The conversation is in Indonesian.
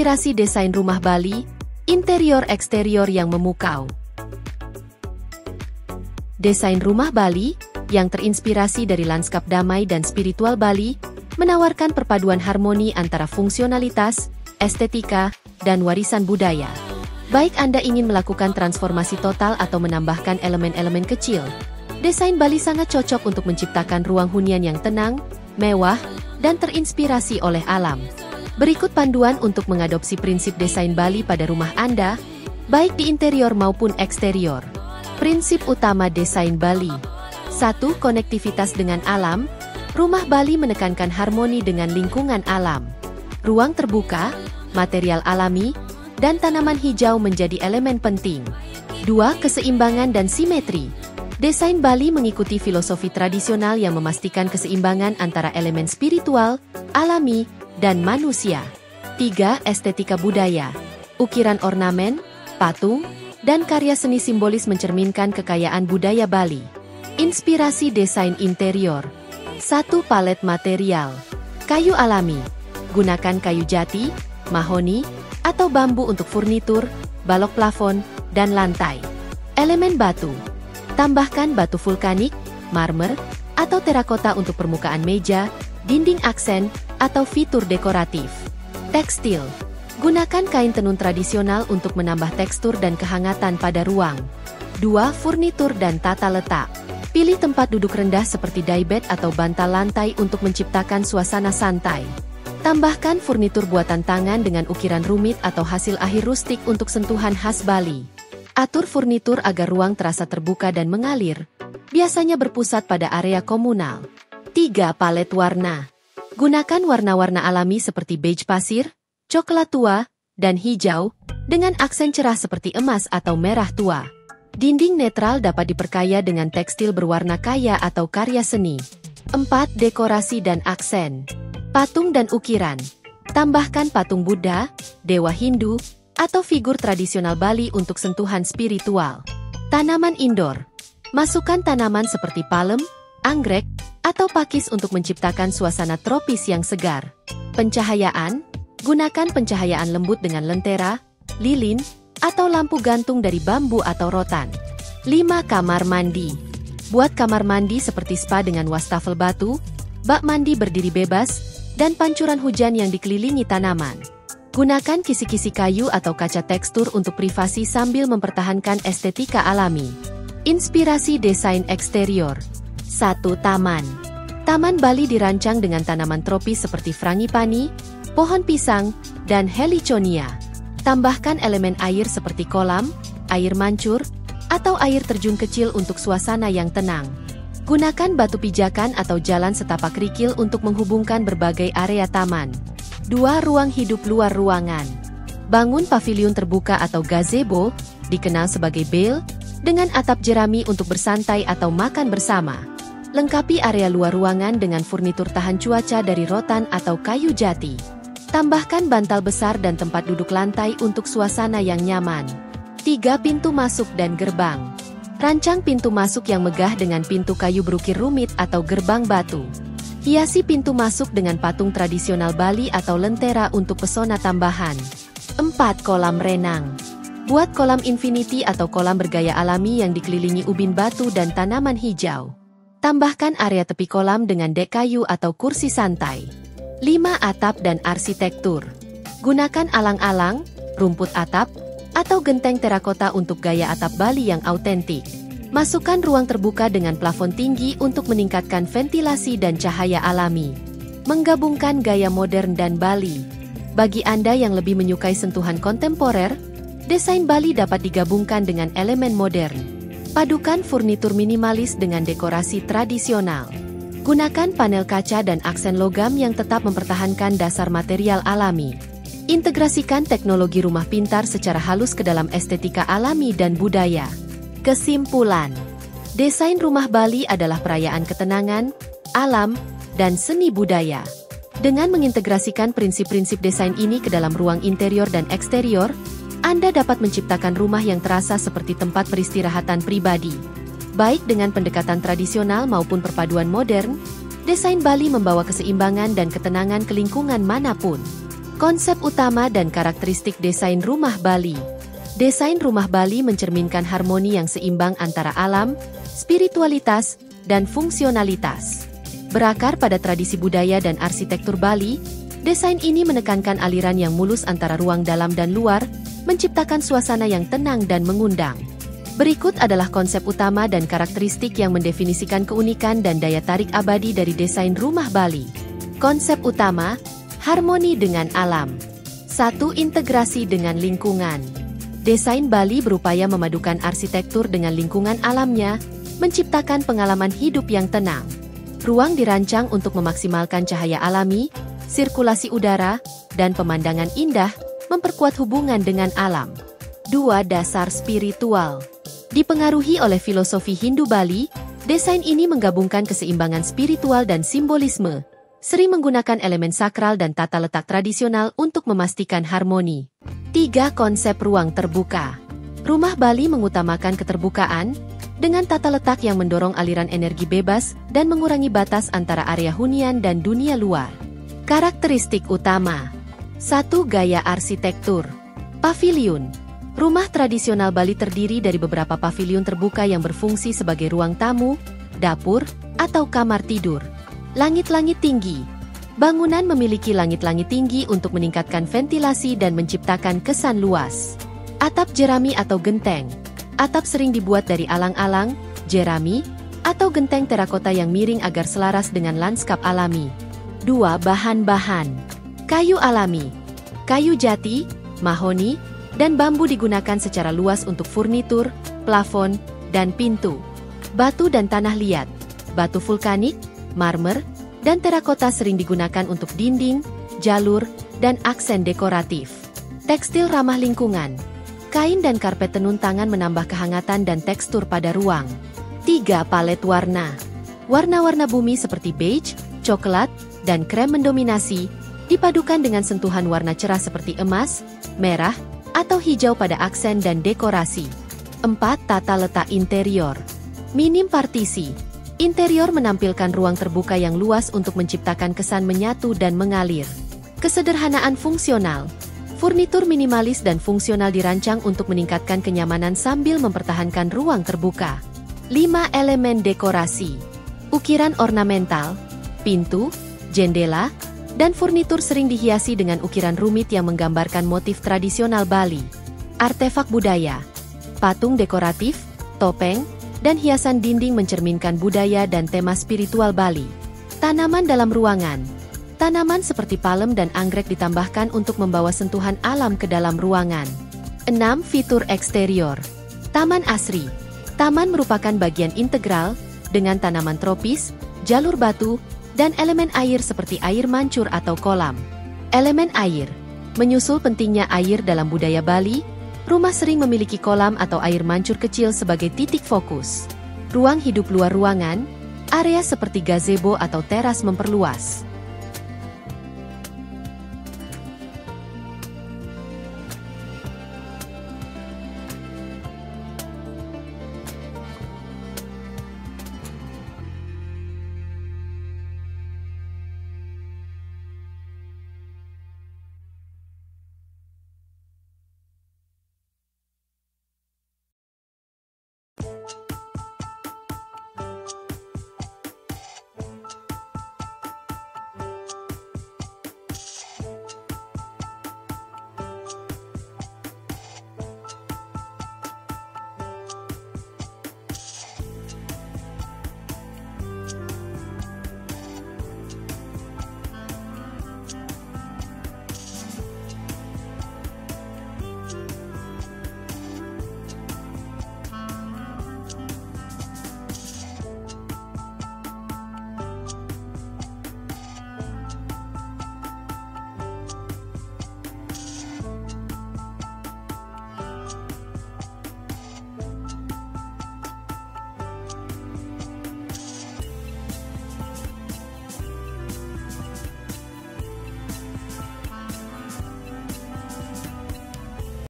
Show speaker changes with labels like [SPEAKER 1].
[SPEAKER 1] Inspirasi desain rumah Bali, interior-eksterior yang memukau. Desain rumah Bali, yang terinspirasi dari lanskap damai dan spiritual Bali, menawarkan perpaduan harmoni antara fungsionalitas, estetika, dan warisan budaya. Baik Anda ingin melakukan transformasi total atau menambahkan elemen-elemen kecil, desain Bali sangat cocok untuk menciptakan ruang hunian yang tenang, mewah, dan terinspirasi oleh alam. Berikut panduan untuk mengadopsi prinsip desain Bali pada rumah Anda, baik di interior maupun eksterior. Prinsip utama desain Bali. 1. Konektivitas dengan alam. Rumah Bali menekankan harmoni dengan lingkungan alam. Ruang terbuka, material alami, dan tanaman hijau menjadi elemen penting. 2. Keseimbangan dan simetri. Desain Bali mengikuti filosofi tradisional yang memastikan keseimbangan antara elemen spiritual, alami, dan manusia. 3. Estetika budaya. Ukiran ornamen, patung, dan karya seni simbolis mencerminkan kekayaan budaya Bali. Inspirasi desain interior. 1. Palet material. Kayu alami. Gunakan kayu jati, mahoni, atau bambu untuk furnitur, balok plafon, dan lantai. Elemen batu. Tambahkan batu vulkanik, marmer, atau terakota untuk permukaan meja, dinding aksen, atau fitur dekoratif. Tekstil. Gunakan kain tenun tradisional untuk menambah tekstur dan kehangatan pada ruang. 2. Furnitur dan tata letak. Pilih tempat duduk rendah seperti daybed atau bantal lantai untuk menciptakan suasana santai. Tambahkan furnitur buatan tangan dengan ukiran rumit atau hasil akhir rustik untuk sentuhan khas Bali. Atur furnitur agar ruang terasa terbuka dan mengalir, biasanya berpusat pada area komunal. 3. Palet warna. Gunakan warna-warna alami seperti beige pasir, coklat tua, dan hijau, dengan aksen cerah seperti emas atau merah tua. Dinding netral dapat diperkaya dengan tekstil berwarna kaya atau karya seni. 4. Dekorasi dan aksen. Patung dan ukiran. Tambahkan patung Buddha, Dewa Hindu, atau figur tradisional Bali untuk sentuhan spiritual. Tanaman indoor. Masukkan tanaman seperti palem, anggrek, atau pakis untuk menciptakan suasana tropis yang segar. Pencahayaan. Gunakan pencahayaan lembut dengan lentera, lilin, atau lampu gantung dari bambu atau rotan. 5. Kamar mandi. Buat kamar mandi seperti spa dengan wastafel batu, bak mandi berdiri bebas, dan pancuran hujan yang dikelilingi tanaman. Gunakan kisi-kisi kayu atau kaca tekstur untuk privasi sambil mempertahankan estetika alami. Inspirasi desain eksterior. 1. Taman. Taman Bali dirancang dengan tanaman tropis seperti frangipani, pohon pisang, dan heliconia. Tambahkan elemen air seperti kolam, air mancur, atau air terjun kecil untuk suasana yang tenang. Gunakan batu pijakan atau jalan setapak kerikil untuk menghubungkan berbagai area taman. 2. Ruang hidup luar ruangan. Bangun pavilion terbuka atau gazebo, dikenal sebagai bale, dengan atap jerami untuk bersantai atau makan bersama. Lengkapi area luar ruangan dengan furnitur tahan cuaca dari rotan atau kayu jati. Tambahkan bantal besar dan tempat duduk lantai untuk suasana yang nyaman. 3. Pintu masuk dan gerbang. Rancang pintu masuk yang megah dengan pintu kayu berukir rumit atau gerbang batu. Hiasi pintu masuk dengan patung tradisional Bali atau lentera untuk pesona tambahan. 4. Kolam renang. Buat kolam infinity atau kolam bergaya alami yang dikelilingi ubin batu dan tanaman hijau. Tambahkan area tepi kolam dengan dek kayu atau kursi santai. 5. Atap dan arsitektur. Gunakan alang-alang, rumput atap, atau genteng terakota untuk gaya atap Bali yang autentik. Masukkan ruang terbuka dengan plafon tinggi untuk meningkatkan ventilasi dan cahaya alami. Menggabungkan gaya modern dan Bali. Bagi Anda yang lebih menyukai sentuhan kontemporer, desain Bali dapat digabungkan dengan elemen modern. Padukan furnitur minimalis dengan dekorasi tradisional. Gunakan panel kaca dan aksen logam yang tetap mempertahankan dasar material alami. Integrasikan teknologi rumah pintar secara halus ke dalam estetika alami dan budaya. Kesimpulan, desain rumah Bali adalah perayaan ketenangan, alam, dan seni budaya. Dengan mengintegrasikan prinsip-prinsip desain ini ke dalam ruang interior dan eksterior, Anda dapat menciptakan rumah yang terasa seperti tempat peristirahatan pribadi. Baik dengan pendekatan tradisional maupun perpaduan modern, desain Bali membawa keseimbangan dan ketenangan ke lingkungan manapun. Konsep utama dan karakteristik desain rumah Bali. Desain rumah Bali mencerminkan harmoni yang seimbang antara alam, spiritualitas, dan fungsionalitas. Berakar pada tradisi budaya dan arsitektur Bali, desain ini menekankan aliran yang mulus antara ruang dalam dan luar, menciptakan suasana yang tenang dan mengundang. Berikut adalah konsep utama dan karakteristik yang mendefinisikan keunikan dan daya tarik abadi dari desain rumah Bali. Konsep utama, harmoni dengan alam. 1. Integrasi dengan lingkungan. Desain Bali berupaya memadukan arsitektur dengan lingkungan alamnya, menciptakan pengalaman hidup yang tenang. Ruang dirancang untuk memaksimalkan cahaya alami, sirkulasi udara, dan pemandangan indah, memperkuat hubungan dengan alam. 2. Dasar spiritual. Dipengaruhi oleh filosofi Hindu Bali, desain ini menggabungkan keseimbangan spiritual dan simbolisme, sering menggunakan elemen sakral dan tata letak tradisional untuk memastikan harmoni. 3. Konsep ruang terbuka. Rumah Bali mengutamakan keterbukaan, dengan tata letak yang mendorong aliran energi bebas dan mengurangi batas antara area hunian dan dunia luar. Karakteristik utama. 1. Gaya arsitektur. Paviliun. Rumah tradisional Bali terdiri dari beberapa paviliun terbuka yang berfungsi sebagai ruang tamu, dapur, atau kamar tidur. Langit-langit tinggi. Bangunan memiliki langit-langit tinggi untuk meningkatkan ventilasi dan menciptakan kesan luas. Atap jerami atau genteng. Atap sering dibuat dari alang-alang, jerami, atau genteng terakota yang miring agar selaras dengan lanskap alami. 2. Bahan-bahan. Kayu alami. Kayu jati, mahoni, dan bambu digunakan secara luas untuk furnitur, plafon, dan pintu. Batu dan tanah liat. Batu vulkanik, marmer, dan terakota sering digunakan untuk dinding, jalur, dan aksen dekoratif. Tekstil ramah lingkungan. Kain dan karpet tenun tangan menambah kehangatan dan tekstur pada ruang. 3. Palet warna. Warna-warna bumi seperti beige, coklat, dan krem mendominasi, dipadukan dengan sentuhan warna cerah seperti emas, merah, atau hijau pada aksen dan dekorasi. 4. Tata letak interior. Minim partisi. Interior menampilkan ruang terbuka yang luas untuk menciptakan kesan menyatu dan mengalir. Kesederhanaan fungsional. Furnitur minimalis dan fungsional dirancang untuk meningkatkan kenyamanan sambil mempertahankan ruang terbuka. 5. Elemen dekorasi. Ukiran ornamental, pintu, jendela, dan furnitur sering dihiasi dengan ukiran rumit yang menggambarkan motif tradisional Bali. Artefak budaya. Patung dekoratif, topeng, dan hiasan dinding mencerminkan budaya dan tema spiritual Bali. Tanaman dalam ruangan. Tanaman seperti palem dan anggrek ditambahkan untuk membawa sentuhan alam ke dalam ruangan. 6. Fitur eksterior. Taman asri. Taman merupakan bagian integral, dengan tanaman tropis, jalur batu, dan elemen air seperti air mancur atau kolam. Elemen air. Menyusul pentingnya air dalam budaya Bali, rumah sering memiliki kolam atau air mancur kecil sebagai titik fokus. Ruang hidup luar ruangan, area seperti gazebo atau teras memperluas.